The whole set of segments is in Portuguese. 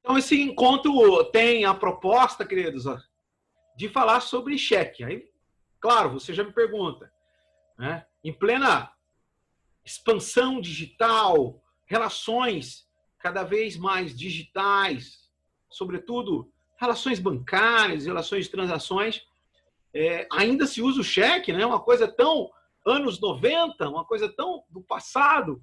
Então, esse encontro tem a proposta, queridos, de falar sobre cheque. Aí, claro, você já me pergunta, né? Em plena expansão digital, relações cada vez mais digitais, sobretudo relações bancárias, relações de transações, ainda se usa o cheque, né? Uma coisa tão anos 90, uma coisa tão do passado.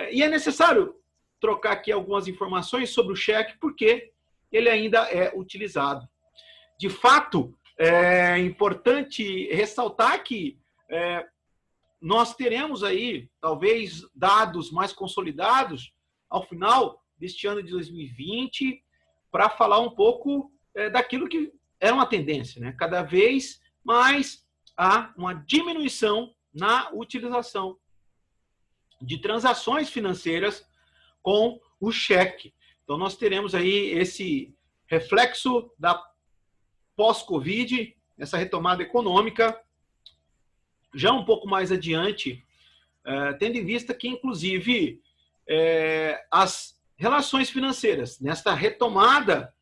E é necessário trocar aqui algumas informações sobre o cheque, porque ele ainda é utilizado. De fato, é importante ressaltar que nós teremos aí, talvez, dados mais consolidados ao final deste ano de 2020 para falar um pouco daquilo que era uma tendência, né? Cada vez mais há uma diminuição na utilização de transações financeiras com o cheque. Então, nós teremos aí esse reflexo da pós-Covid, essa retomada econômica, já um pouco mais adiante, tendo em vista que, inclusive, as relações financeiras, nesta retomada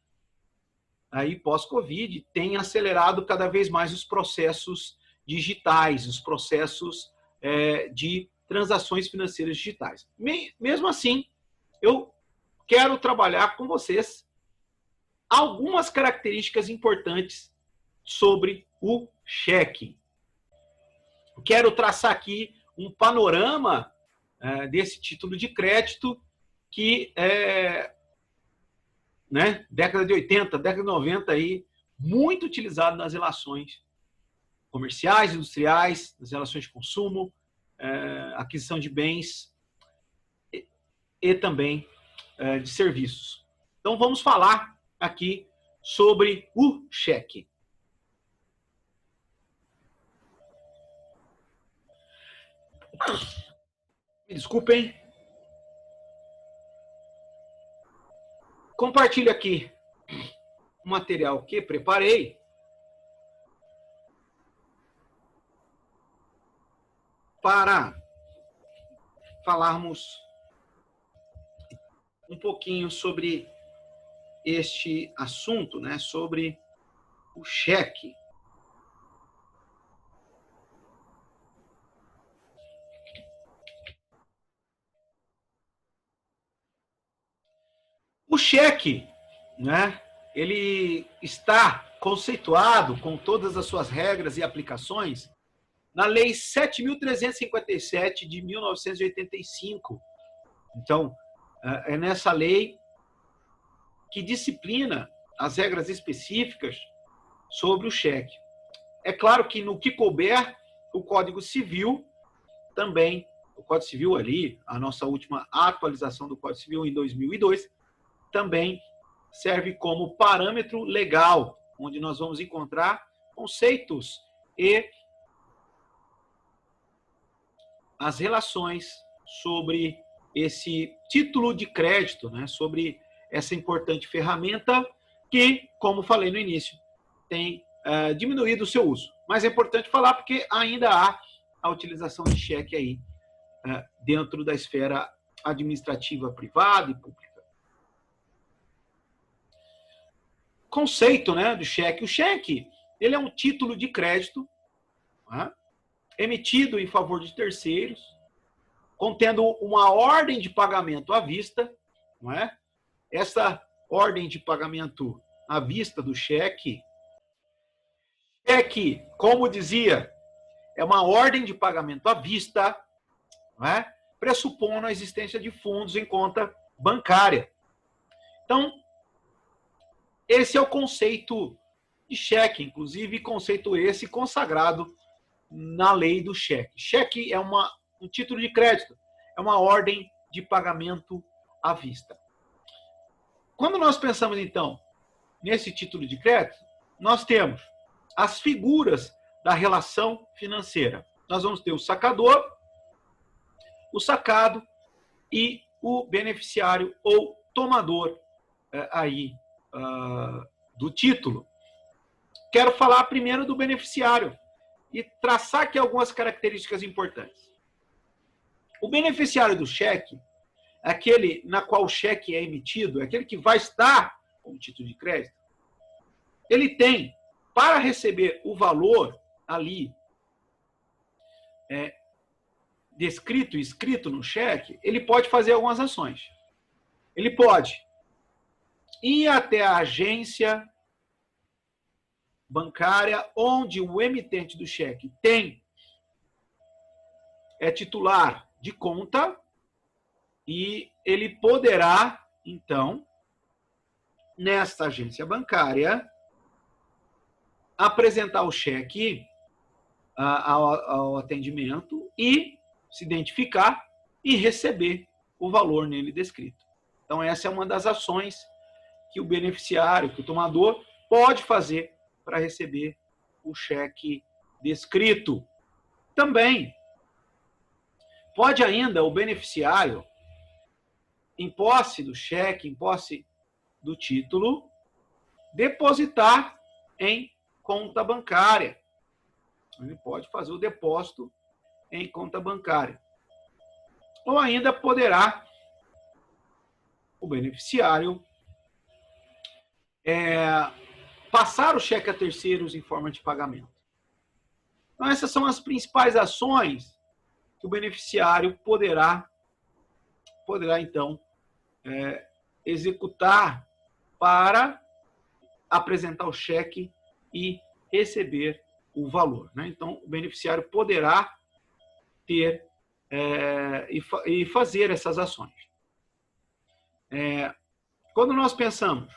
aí pós-Covid, têm acelerado cada vez mais os processos digitais, os processos de transações financeiras digitais. Mesmo assim, eu quero trabalhar com vocês algumas características importantes sobre o cheque. Quero traçar aqui um panorama desse título de crédito que década de 80, década de 90, aí, muito utilizado nas relações comerciais, industriais, nas relações de consumo, aquisição de bens e também de serviços. Então, vamos falar aqui sobre o cheque. Me desculpem. Compartilho aqui o material que preparei para falarmos um pouquinho sobre este assunto, né, sobre o cheque. O cheque, né, ele está conceituado com todas as suas regras e aplicações na Lei 7.357 de 1985. Então, é nessa lei que disciplina as regras específicas sobre o cheque. É claro que no que couber, o Código Civil também, o Código Civil ali, a nossa última atualização do Código Civil em 2002, também serve como parâmetro legal, onde nós vamos encontrar conceitos e as relações sobre esse título de crédito, né, sobre essa importante ferramenta que, como falei no início, tem diminuído o seu uso. Mas é importante falar porque ainda há a utilização de cheque aí dentro da esfera administrativa privada e pública. Conceito, né, do cheque. O cheque, ele é um título de crédito, né, emitido em favor de terceiros, contendo uma ordem de pagamento à vista, não é? Essa ordem de pagamento à vista do cheque, como dizia, é uma ordem de pagamento à vista, não é? Pressupondo a existência de fundos em conta bancária. Então, esse é o conceito de cheque, inclusive conceito esse consagrado na lei do cheque. Cheque é um título de crédito, é uma ordem de pagamento à vista. Quando nós pensamos, então, nesse título de crédito, nós temos as figuras da relação financeira. Nós vamos ter o sacador, o sacado e o beneficiário ou tomador do título. Quero falar primeiro do beneficiário e traçar aqui algumas características importantes. O beneficiário do cheque aquele na qual o cheque é emitido, aquele que vai estar como título de crédito, ele tem, para receber o valor ali descrito e escrito no cheque, ele pode fazer algumas ações. Ele pode ir até a agência bancária onde o emitente do cheque é titular de conta e ele poderá, então, nesta agência bancária, apresentar o cheque ao atendimento e se identificar e receber o valor nele descrito. Então, essa é uma das ações que o beneficiário, que o tomador, pode fazer para receber o cheque descrito. Também, pode ainda o beneficiário, em posse do cheque, em posse do título, depositar em conta bancária. Ele pode fazer o depósito em conta bancária. Ou ainda poderá o beneficiário passar o cheque a terceiros em forma de pagamento. Então, essas são as principais ações que o beneficiário poderá então, executar para apresentar o cheque e receber o valor. Né? Então, o beneficiário poderá ter e fazer essas ações. Quando nós pensamos,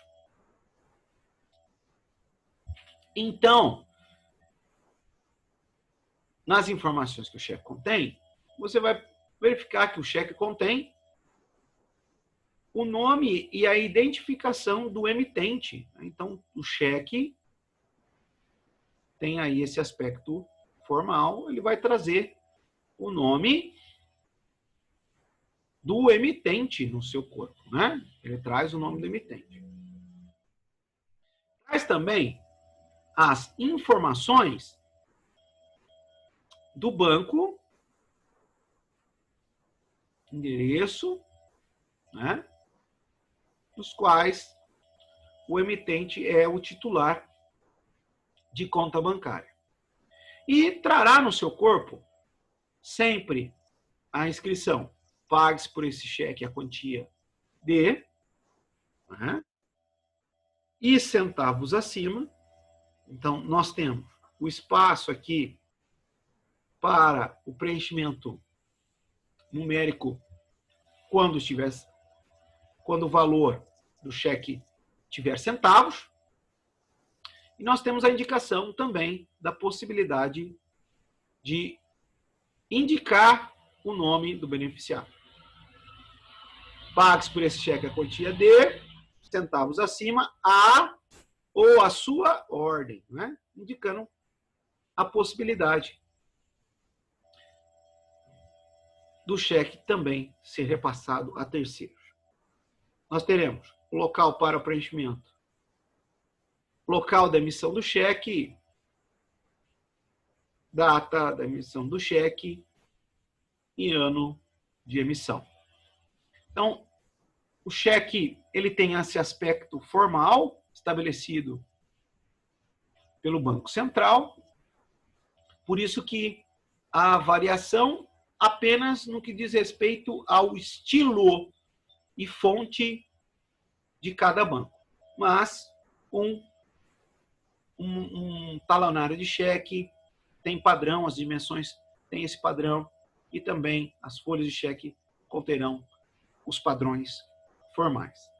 então, nas informações que o cheque contém, você vai verificar que o cheque contém o nome e a identificação do emitente. Então, o cheque tem aí esse aspecto formal, ele vai trazer o nome do emitente no seu corpo, né? Ele traz o nome do emitente. Traz também as informações do banco, endereço, né? Dos quais o emitente é o titular de conta bancária. E trará no seu corpo sempre a inscrição: pague-se por esse cheque a quantia de, né? E centavos acima. Então, nós temos o espaço aqui para o preenchimento numérico quando o valor do cheque tiver centavos. E nós temos a indicação também da possibilidade de indicar o nome do beneficiário. Pague-se por esse cheque a quantia de centavos acima, ou a sua ordem, né? Indicando a possibilidade do cheque também ser repassado a terceiros. Nós teremos o local para o preenchimento, local da emissão do cheque, data da emissão do cheque e ano de emissão. Então, o cheque ele tem esse aspecto formal estabelecido pelo Banco Central, por isso que a variação apenas no que diz respeito ao estilo e fonte de cada banco. Mas um talonário de cheque tem padrão, as dimensões têm esse padrão e também as folhas de cheque conterão os padrões formais.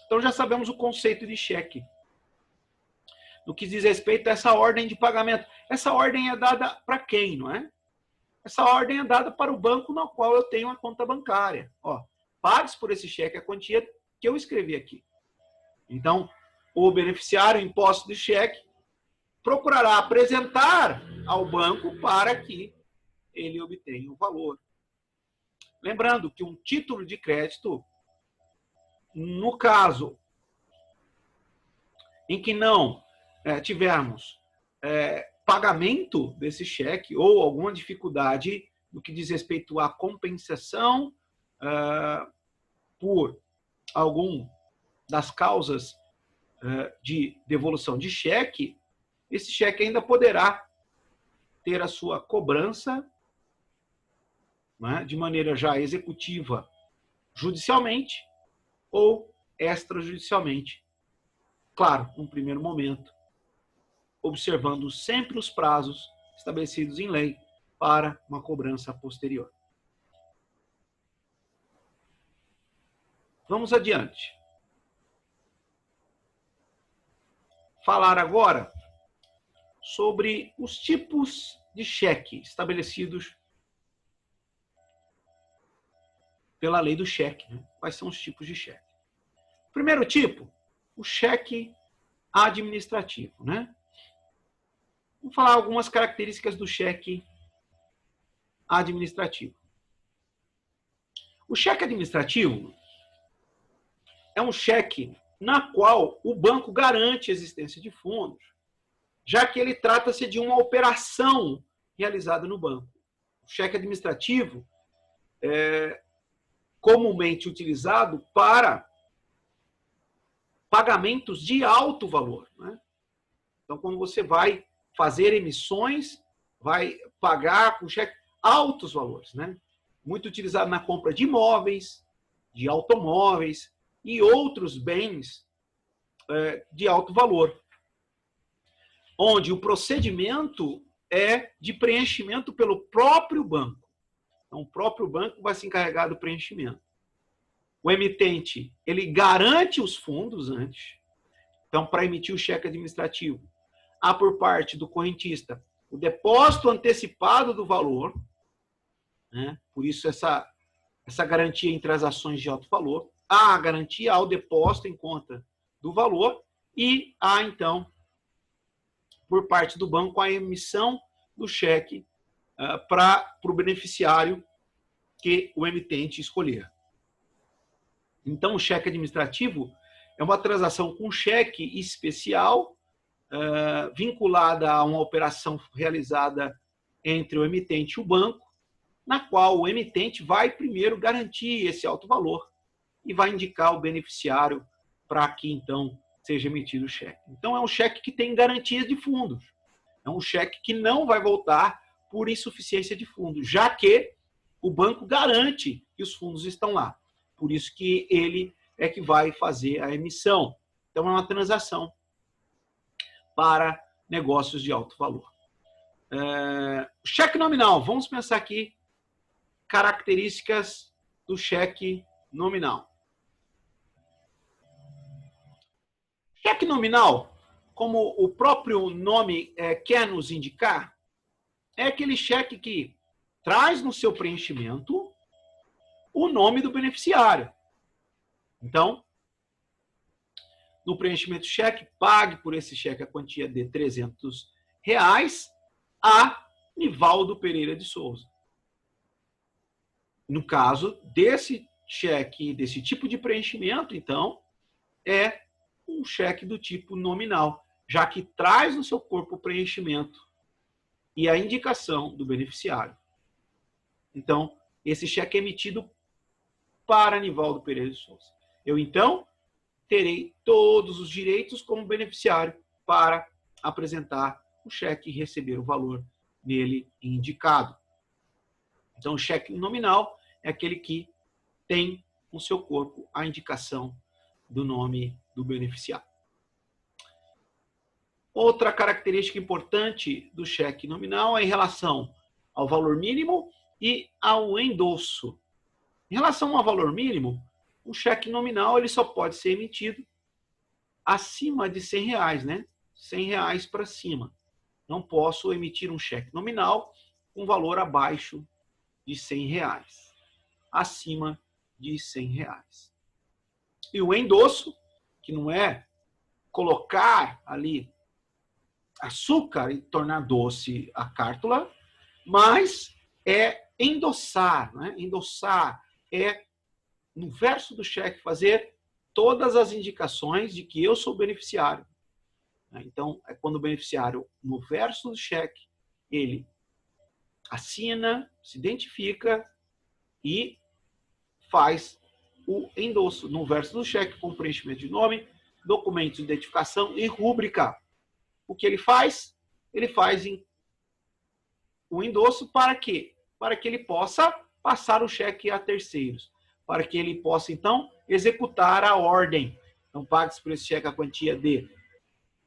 Então já sabemos o conceito de cheque. No que diz respeito a essa ordem de pagamento. Essa ordem é dada para quem, não é? Essa ordem é dada para o banco no qual eu tenho a conta bancária. Pague-se por esse cheque a quantia que eu escrevi aqui. Então, o beneficiário em posse do cheque procurará apresentar ao banco para que ele obtenha o valor. Lembrando que um título de crédito, no caso em que não tivermos pagamento desse cheque ou alguma dificuldade no que diz respeito à compensação por algum das causas de devolução de cheque, esse cheque ainda poderá ter a sua cobrança, né, de maneira já executiva judicialmente ou extrajudicialmente. Claro, num primeiro momento, observando sempre os prazos estabelecidos em lei para uma cobrança posterior. Vamos adiante. Falar agora sobre os tipos de cheque estabelecidos pela lei do cheque, né? Quais são os tipos de cheque? Primeiro tipo, o cheque administrativo, né? Vamos falar algumas características do cheque administrativo. O cheque administrativo é um cheque na qual o banco garante a existência de fundos, já que ele trata-se de uma operação realizada no banco. O cheque administrativo é comumente utilizado para pagamentos de alto valor, né? Então, quando você vai fazer emissões, vai pagar com cheque altos valores, né? Muito utilizado na compra de imóveis, de automóveis e outros bens de alto valor, onde o procedimento é de preenchimento pelo próprio banco. Então, o próprio banco vai se encarregar do preenchimento. O emitente, ele garante os fundos antes. Então, para emitir o cheque administrativo, há por parte do correntista o depósito antecipado do valor, né? Por isso essa garantia em transações de alto valor. Há a garantia ao depósito em conta do valor e há, então, por parte do banco, a emissão do cheque para o beneficiário que o emitente escolher. Então, o cheque administrativo é uma transação com cheque especial vinculada a uma operação realizada entre o emitente e o banco, na qual o emitente vai primeiro garantir esse alto valor e vai indicar o beneficiário para que, então, seja emitido o cheque. Então, é um cheque que tem garantia de fundos. É um cheque que não vai voltar por insuficiência de fundos, já que o banco garante que os fundos estão lá. Por isso que ele é que vai fazer a emissão. Então, é uma transação para negócios de alto valor. Cheque nominal. Vamos pensar aqui características do cheque nominal. Cheque nominal, como o próprio nome quer nos indicar, é aquele cheque que traz no seu preenchimento o nome do beneficiário. Então, no preenchimento do cheque, pague por esse cheque a quantia de R$300 a Nivaldo Pereira de Souza. No caso desse cheque, desse tipo de preenchimento, então, é um cheque do tipo nominal, já que traz no seu corpo o preenchimento e a indicação do beneficiário. Então, esse cheque é emitido para Nivaldo Pereira de Souza. Eu, então, terei todos os direitos como beneficiário para apresentar o cheque e receber o valor nele indicado. Então, o cheque nominal é aquele que tem no seu corpo a indicação do nome do beneficiário. Outra característica importante do cheque nominal é em relação ao valor mínimo e ao endosso. Em relação ao valor mínimo, o cheque nominal ele só pode ser emitido acima de R$100, né? R$100 para cima. Não posso emitir um cheque nominal com valor abaixo de R$100, acima de R$100. E o endosso, que não é colocar ali açúcar e tornar doce a cártula, mas é endossar, né? Endossar é, no verso do cheque, fazer todas as indicações de que eu sou beneficiário. Então, é quando o beneficiário, no verso do cheque, ele assina, se identifica e faz o endosso no verso do cheque com preenchimento de nome, documento de identificação e rúbrica. O que ele faz? Ele faz o endosso para quê? Para que ele possa passar o cheque a terceiros, para que ele possa, então, executar a ordem. Então, pague-se por esse cheque a quantia de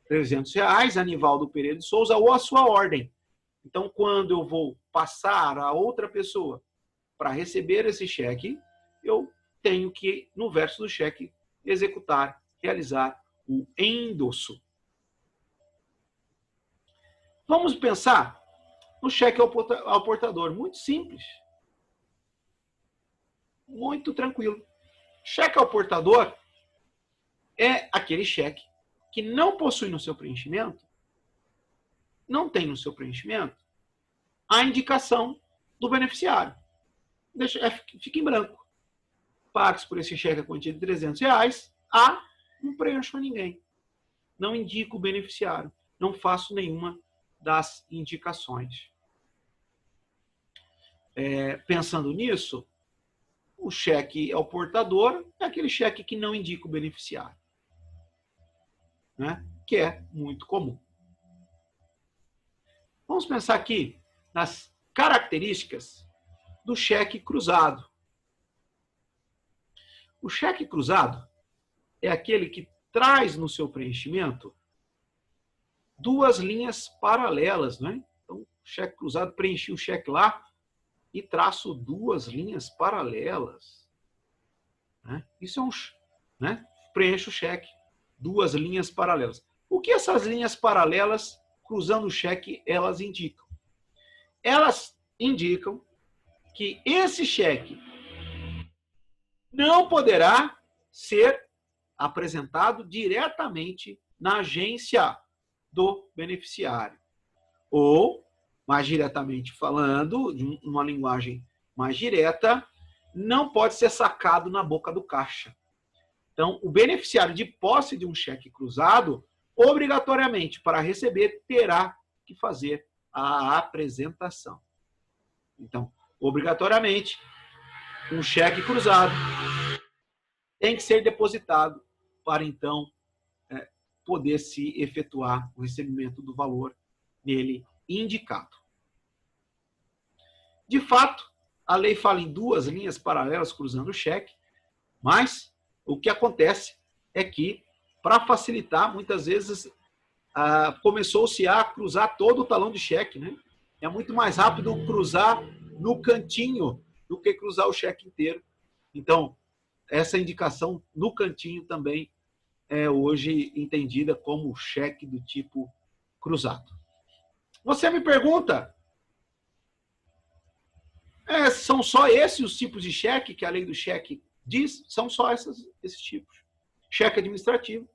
R$300, Anivaldo Pereira de Souza, ou a sua ordem. Então, quando eu vou passar a outra pessoa para receber esse cheque, eu tenho que, no verso do cheque, executar, realizar o endosso. Vamos pensar no cheque ao portador. Muito simples. Muito tranquilo. Cheque ao portador é aquele cheque que não possui no seu preenchimento, não tem no seu preenchimento, a indicação do beneficiário. Fica em branco. Pague-se por esse cheque a quantia de R$300, não preencho a ninguém. Não indico o beneficiário. Não faço nenhuma das indicações. Pensando nisso, o cheque ao portador é aquele cheque que não indica o beneficiário, né? Que é muito comum. Vamos pensar aqui nas características do cheque cruzado. O cheque cruzado é aquele que traz no seu preenchimento duas linhas paralelas, né? Então, o cheque cruzado, preenchi o cheque lá e traço duas linhas paralelas, né? Isso é né? Preencho o cheque, duas linhas paralelas. O que essas linhas paralelas, cruzando o cheque, elas indicam? Elas indicam que esse cheque não poderá ser apresentado diretamente na agência do beneficiário. Ou, mais diretamente falando, de uma linguagem mais direta, não pode ser sacado na boca do caixa. Então, o beneficiário de posse de um cheque cruzado, obrigatoriamente, para receber, terá que fazer a apresentação. Então, obrigatoriamente, um cheque cruzado tem que ser depositado para, então, poder se efetuar o recebimento do valor nele indicado. De fato, a lei fala em duas linhas paralelas cruzando o cheque, mas o que acontece é que, para facilitar, muitas vezes começou-se a cruzar todo o talão de cheque, né? É muito mais rápido cruzar no cantinho do que cruzar o cheque inteiro. Então, essa indicação no cantinho também é hoje entendida como cheque do tipo cruzado. Você me pergunta, são só esses os tipos de cheque que a lei do cheque diz? São só esses tipos. Cheque administrativo,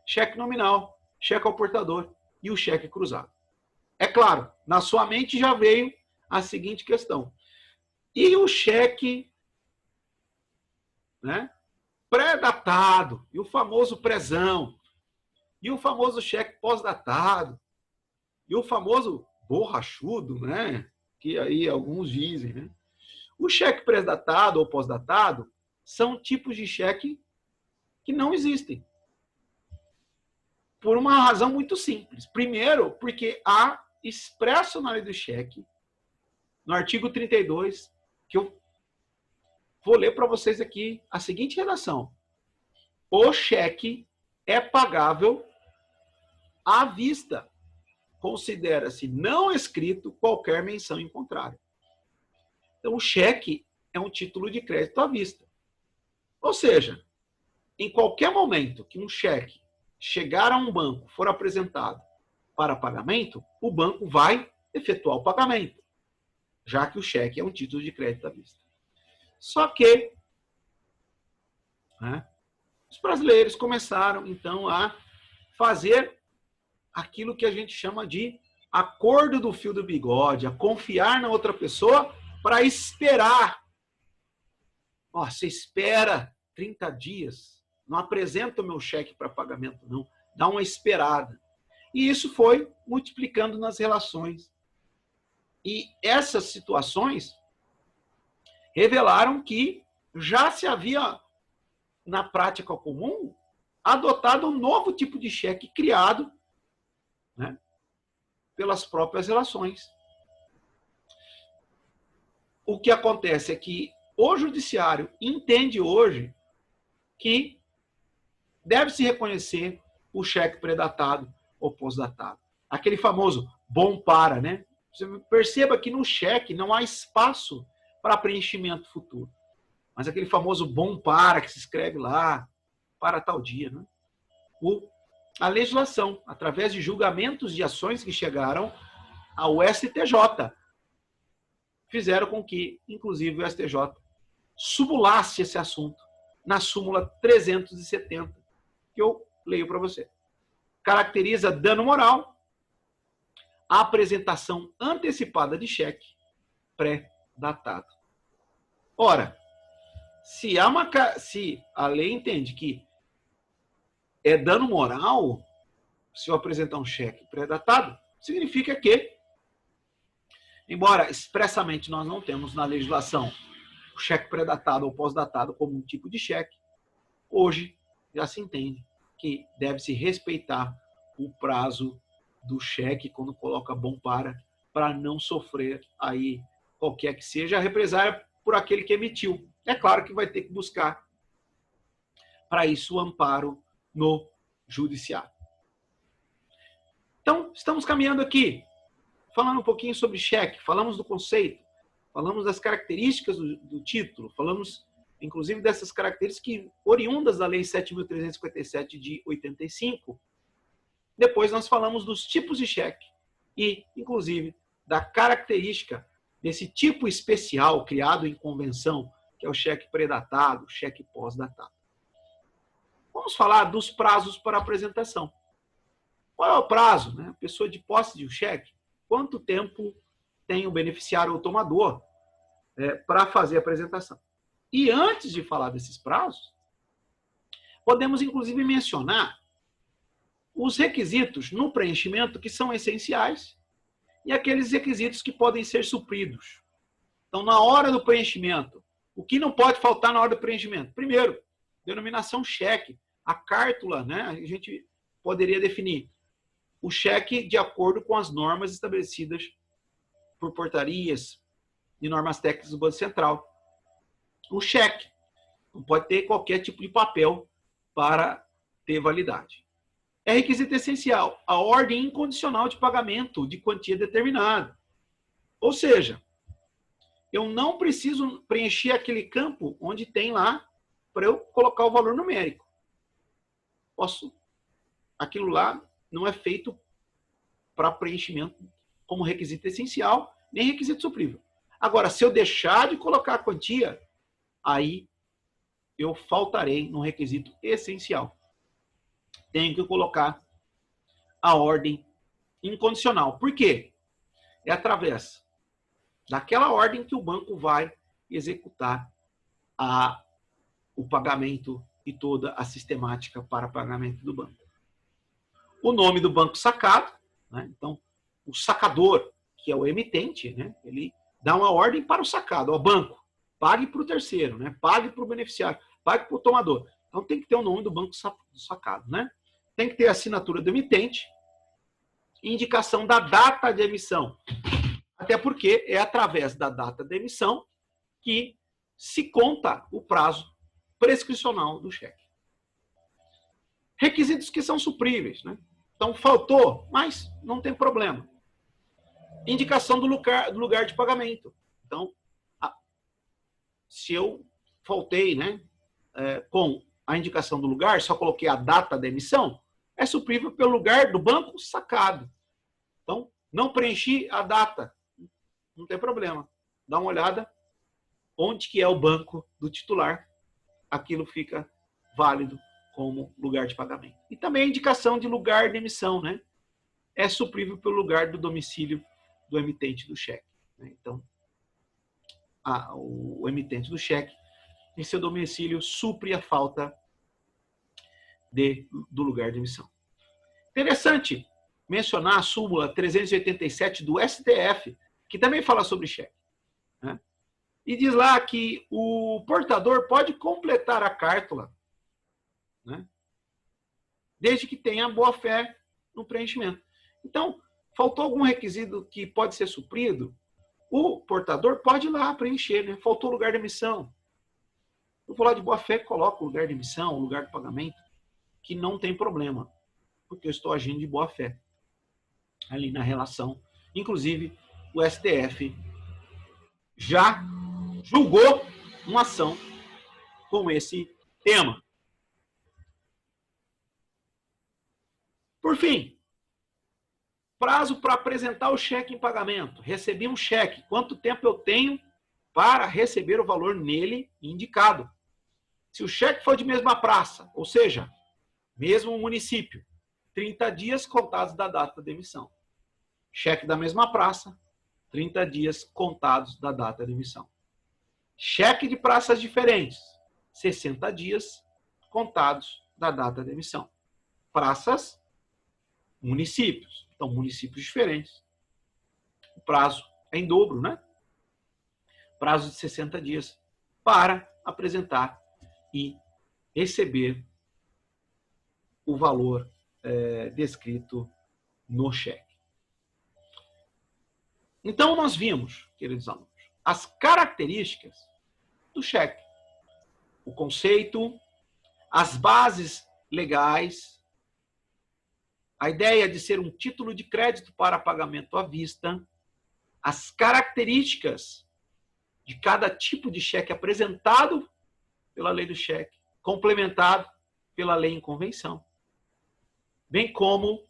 cheque nominal, cheque ao portador e o cheque cruzado. É claro, na sua mente já veio a seguinte questão. E o cheque, né, pré-datado, e o famoso prezão, e o famoso cheque pós-datado, e o famoso borrachudo, né, que aí alguns dizem, né? O cheque pré-datado ou pós-datado são tipos de cheque que não existem. Por uma razão muito simples. Primeiro, porque há expresso na lei do cheque, no artigo 32, que eu vou ler para vocês aqui a seguinte redação. O cheque é pagável à vista. Considera-se não escrito qualquer menção em contrário. Então, o cheque é um título de crédito à vista. Ou seja, em qualquer momento que um cheque chegar a um banco, for apresentado para pagamento, o banco vai efetuar o pagamento, já que o cheque é um título de crédito à vista. Só que, né, os brasileiros começaram, então, a fazer aquilo que a gente chama de acordo do fio do bigode, a confiar na outra pessoa para esperar. Você espera 30 dias, não apresenta o meu cheque para pagamento, não. Dá uma esperada. E isso foi multiplicando nas relações. E essas situações revelaram que já se havia na prática comum, adotado um novo tipo de cheque criado, né, pelas próprias relações. O que acontece é que o judiciário entende hoje que deve-se reconhecer o cheque predatado ou pós-datado. Aquele famoso bom para, né? Você perceba que no cheque não há espaço para preenchimento futuro. Mas aquele famoso bom para que se escreve lá, para tal dia, né? A legislação, através de julgamentos de ações que chegaram ao STJ, fizeram com que, inclusive, o STJ subulasse esse assunto na súmula 370, que eu leio para você. Caracteriza dano moral a apresentação antecipada de cheque pré-datado. Ora, se a lei entende que é dano moral se eu apresentar um cheque pré-datado, significa que, embora expressamente nós não temos na legislação o cheque pré-datado ou pós-datado como um tipo de cheque, hoje já se entende que deve-se respeitar o prazo do cheque quando coloca bom para não sofrer aí qualquer que seja a represália por aquele que emitiu. É claro que vai ter que buscar para isso o amparo no judiciário. Então, estamos caminhando aqui, falando um pouquinho sobre cheque, falamos do conceito, falamos das características do título, falamos, inclusive, dessas características oriundas da Lei 7.357 de 85. Depois nós falamos dos tipos de cheque e, inclusive, da característica desse tipo especial criado em convenção, que é o cheque pré-datado, o cheque pós-datado. Vamos falar dos prazos para apresentação. Qual é o prazo, né? A pessoa de posse de um cheque, quanto tempo tem o beneficiário ou tomador para fazer a apresentação? E antes de falar desses prazos, podemos inclusive mencionar os requisitos no preenchimento que são essenciais e aqueles requisitos que podem ser supridos. Então, na hora do preenchimento, o que não pode faltar na hora do preenchimento? Primeiro, denominação cheque. A cártula, né? A gente poderia definir o cheque de acordo com as normas estabelecidas por portarias e normas técnicas do Banco Central. O cheque não pode ter qualquer tipo de papel para ter validade. É requisito essencial a ordem incondicional de pagamento de quantia determinada. Ou seja, eu não preciso preencher aquele campo onde tem lá para eu colocar o valor numérico. Aquilo lá não é feito para preenchimento como requisito essencial, nem requisito suprível. Agora, se eu deixar de colocar a quantia, aí eu faltarei no requisito essencial. Tenho que colocar a ordem incondicional. Por quê? É através daquela ordem que o banco vai executar o pagamento e toda a sistemática para pagamento do banco. O nome do banco sacado, né? Então, o sacador, que é o emitente, né? Ele dá uma ordem para o sacado, ao banco, pague para o terceiro, né? Pague para o beneficiário, pague para o tomador. Então, tem que ter o nome do banco sacado, né? Tem que ter a assinatura do emitente, indicação da data de emissão. Até porque é através da data de emissão que se conta o prazo prescricional do cheque. Requisitos que são supríveis, né? Então, faltou, mas não tem problema. Indicação do lugar de pagamento. Então, se eu faltei, né, com a indicação do lugar, só coloquei a data da emissão, é suprível pelo lugar do banco sacado. Então, não preenchi a data, não tem problema. Dá uma olhada onde que é o banco do titular, aquilo fica válido como lugar de pagamento. E também a indicação de lugar de emissão, né? É suprível pelo lugar do domicílio do emitente do cheque, né? Então, o emitente do cheque, em seu domicílio, supre a falta do lugar de emissão. Interessante mencionar a súmula 387 do STF, que também fala sobre cheque, né? E diz lá que o portador pode completar a cártula né? Desde que tenha boa-fé no preenchimento. Então, faltou algum requisito que pode ser suprido, o portador pode ir lá preencher, né? Faltou lugar de emissão. Eu vou lá de boa-fé, coloco o lugar de emissão, o lugar de pagamento, que não tem problema, porque eu estou agindo de boa-fé ali na relação. Inclusive, o STF já julgou uma ação com esse tema. Por fim, prazo para apresentar o cheque em pagamento. Recebi um cheque. Quanto tempo eu tenho para receber o valor nele indicado? Se o cheque for de mesma praça, ou seja, mesmo município, 30 dias contados da data de emissão. Cheque da mesma praça, 30 dias contados da data de emissão. Cheque de praças diferentes, 60 dias contados da data de emissão. Praças, municípios. Então, municípios diferentes. O prazo é em dobro, né? Prazo de 60 dias para apresentar e receber o valor descrito no cheque. Então, nós vimos, queridos alunos, as características do cheque. O conceito, as bases legais, a ideia de ser um título de crédito para pagamento à vista, as características de cada tipo de cheque apresentado pela lei do cheque, complementado pela lei em convenção, bem como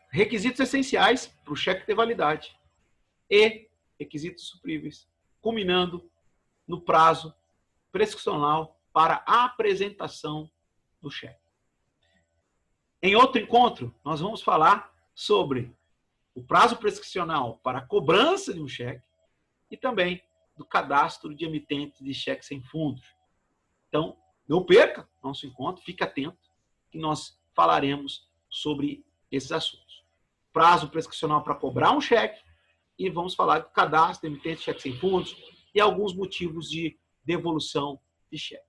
requisitos essenciais para o cheque ter validade e requisitos supríveis, culminando no prazo prescricional para a apresentação do cheque. Em outro encontro, nós vamos falar sobre o prazo prescricional para a cobrança de um cheque e também do cadastro de emitentes de cheques sem fundos. Então, não perca nosso encontro, fique atento, que nós falaremos sobre esses assuntos. Prazo prescricional para cobrar um cheque e vamos falar do cadastro de emitentes de cheques sem fundos e alguns motivos de devolução de cheque.